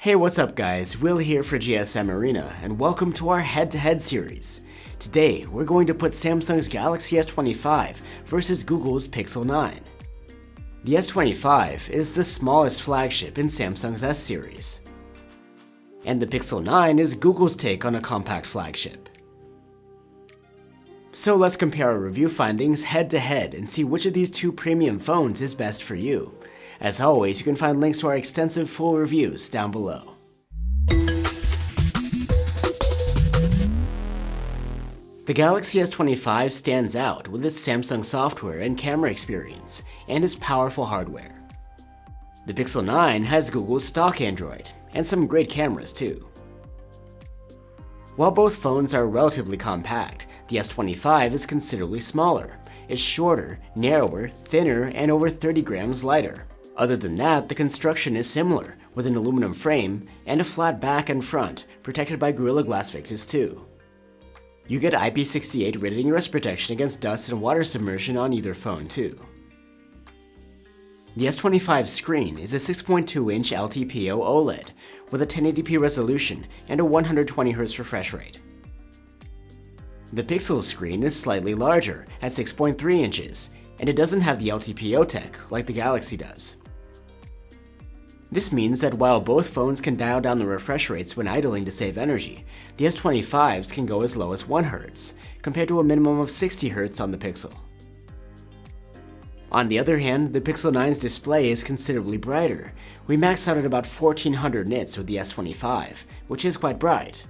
Hey, what's up guys, Will here for GSM Arena, and welcome to our head-to-head series. Today, we're going to put Samsung's Galaxy S25 versus Google's Pixel 9. The S25 is the smallest flagship in Samsung's S series, and the Pixel 9 is Google's take on a compact flagship. So let's compare our review findings head-to-head and see which of these two premium phones is best for you. As always, you can find links to our extensive full reviews down below. The Galaxy S25 stands out with its Samsung software and camera experience, and its powerful hardware. The Pixel 9 has Google's stock Android, and some great cameras too. While both phones are relatively compact, the S25 is considerably smaller. It's shorter, narrower, thinner, and over 30 grams lighter. Other than that, the construction is similar, with an aluminum frame and a flat back and front, protected by Gorilla Glass fixes too. You get IP68 rated rust protection against dust and water submersion on either phone too. The S25 screen is a 6.2-inch LTPO OLED with a 1080p resolution and a 120Hz refresh rate. The Pixel screen is slightly larger at 6.3 inches, and it doesn't have the LTPO tech like the Galaxy does. This means that while both phones can dial down the refresh rates when idling to save energy, the S25s can go as low as 1 Hz, compared to a minimum of 60 Hz on the Pixel. On the other hand, the Pixel 9's display is considerably brighter. We maxed out at about 1400 nits with the S25, which is quite bright.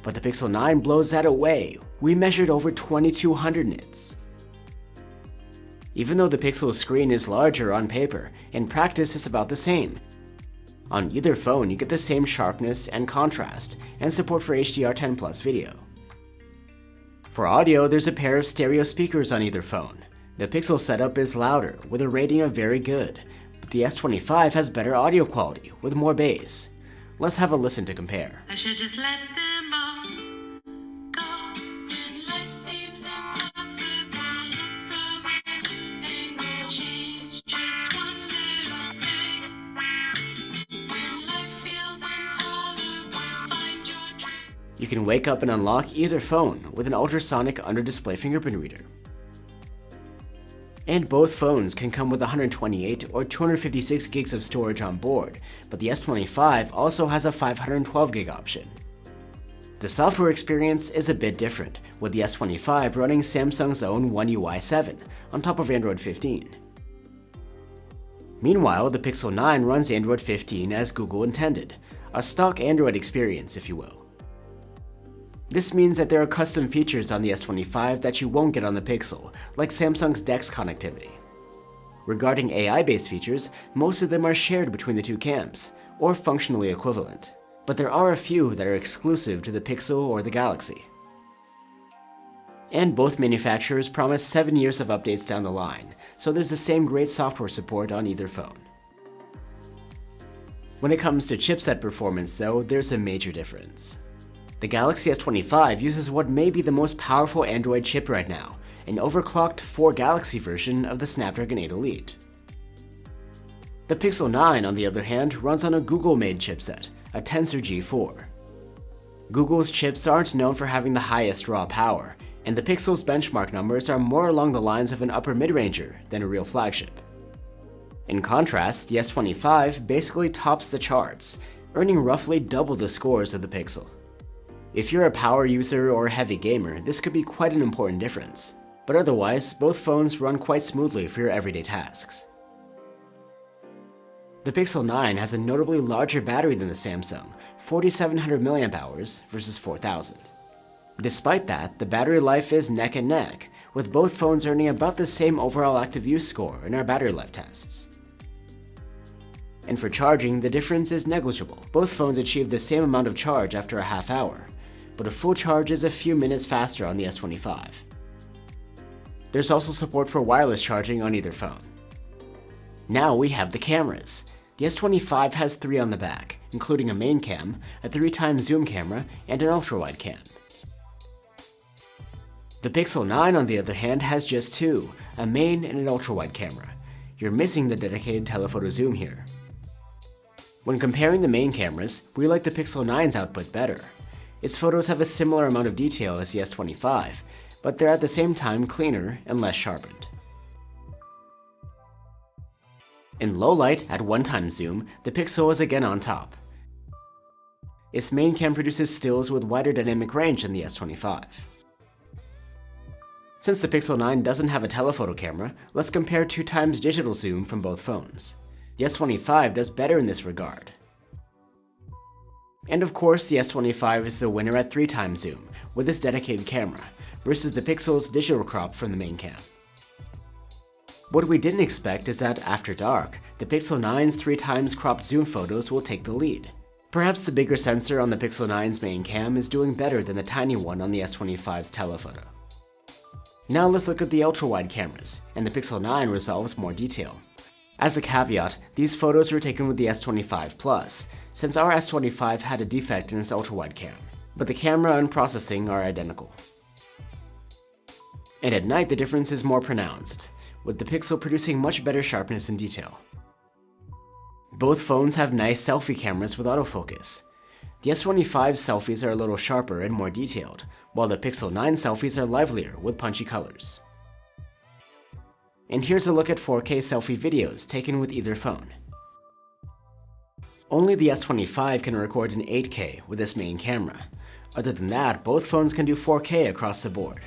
But the Pixel 9 blows that away. We measured over 2200 nits. Even though the Pixel screen is larger on paper, in practice it's about the same. On either phone, you get the same sharpness and contrast, and support for HDR10+ video. For audio, there's a pair of stereo speakers on either phone. The Pixel setup is louder, with a rating of very good, but the S25 has better audio quality, with more bass. Let's have a listen to compare. I should just let them all go when life seems impossible from angle change just one little thing. When life feels intolerable, find your truth. You can wake up and unlock either phone with an ultrasonic under-display fingerprint reader. And both phones can come with 128 or 256 gigs of storage on board, but the S25 also has a 512 gig option. The software experience is a bit different, with the S25 running Samsung's own One UI 7 on top of Android 15. Meanwhile, the Pixel 9 runs Android 15 as Google intended, a stock Android experience if you will. This means that there are custom features on the S25 that you won't get on the Pixel, like Samsung's DeX connectivity. Regarding AI-based features, most of them are shared between the two camps, or functionally equivalent, but there are a few that are exclusive to the Pixel or the Galaxy. And both manufacturers promise 7 years of updates down the line, so there's the same great software support on either phone. When it comes to chipset performance though, there's a major difference. The Galaxy S25 uses what may be the most powerful Android chip right now, an overclocked 4 Galaxy version of the Snapdragon 8 Elite. The Pixel 9, on the other hand, runs on a Google-made chipset, a Tensor G4. Google's chips aren't known for having the highest raw power, and the Pixel's benchmark numbers are more along the lines of an upper mid-ranger than a real flagship. In contrast, the S25 basically tops the charts, earning roughly double the scores of the Pixel. If you're a power user or a heavy gamer, this could be quite an important difference, but otherwise, both phones run quite smoothly for your everyday tasks. The Pixel 9 has a notably larger battery than the Samsung, 4700 mAh versus 4000. Despite that, the battery life is neck and neck, with both phones earning about the same overall active use score in our battery life tests. And for charging, the difference is negligible. Both phones achieve the same amount of charge after a half hour, but a full charge is a few minutes faster on the S25. There's also support for wireless charging on either phone. Now we have the cameras. The S25 has 3 on the back, including a main cam, a 3x zoom camera, and an ultrawide cam. The Pixel 9, on the other hand, has just 2, a main and an ultrawide camera. You're missing the dedicated telephoto zoom here. When comparing the main cameras, we like the Pixel 9's output better. Its photos have a similar amount of detail as the S25, but they're at the same time cleaner and less sharpened. In low light at 1x zoom, the Pixel is again on top. Its main cam produces stills with wider dynamic range than the S25. Since the Pixel 9 doesn't have a telephoto camera, let's compare 2x digital zoom from both phones. The S25 does better in this regard. And of course, the S25 is the winner at 3x zoom, with its dedicated camera, versus the Pixel's digital crop from the main cam. What we didn't expect is that after dark, the Pixel 9's 3x cropped zoom photos will take the lead. Perhaps the bigger sensor on the Pixel 9's main cam is doing better than the tiny one on the S25's telephoto. Now let's look at the ultrawide cameras, and the Pixel 9 resolves more detail. As a caveat, these photos were taken with the S25 Plus, since our S25 had a defect in its ultrawide cam, but the camera and processing are identical. And at night the difference is more pronounced, with the Pixel producing much better sharpness and detail. Both phones have nice selfie cameras with autofocus. The S25's selfies are a little sharper and more detailed, while the Pixel 9 selfies are livelier with punchy colors. And here's a look at 4K selfie videos taken with either phone. Only the S25 can record in 8K with this main camera. Other than that, both phones can do 4K across the board.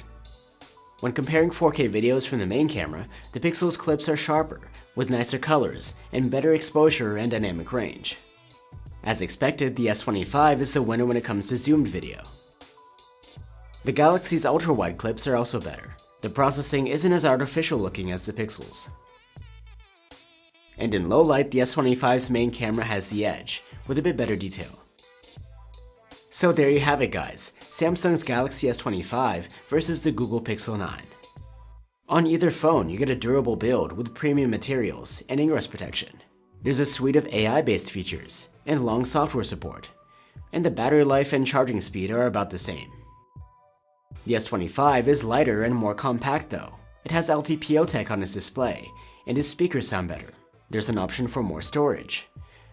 When comparing 4K videos from the main camera, the Pixel's clips are sharper, with nicer colors, and better exposure and dynamic range. As expected, the S25 is the winner when it comes to zoomed video. The Galaxy's ultrawide clips are also better. The processing isn't as artificial looking as the Pixel's. And in low light, the S25's main camera has the edge, with a bit better detail. So there you have it guys, Samsung's Galaxy S25 versus the Google Pixel 9. On either phone, you get a durable build with premium materials and ingress protection. There's a suite of AI-based features and long software support, and the battery life and charging speed are about the same. The S25 is lighter and more compact though. It has LTPO tech on its display, and its speakers sound better. There's an option for more storage.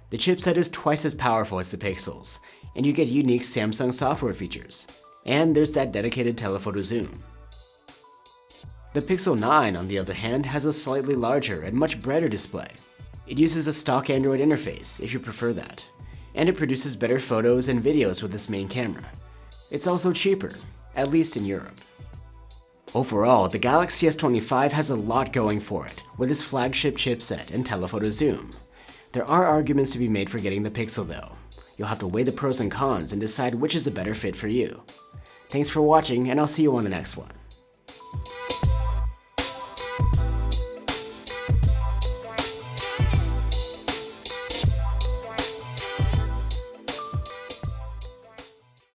The chipset is twice as powerful as the Pixel's, and you get unique Samsung software features. And there's that dedicated telephoto zoom. The Pixel 9, on the other hand, has a slightly larger and much brighter display. It uses a stock Android interface, if you prefer that, and it produces better photos and videos with its main camera. It's also cheaper, at least in Europe. Overall, the Galaxy S25 has a lot going for it, with its flagship chipset and telephoto zoom. There are arguments to be made for getting the Pixel though. You'll have to weigh the pros and cons and decide which is a better fit for you. Thanks for watching, and I'll see you on the next one.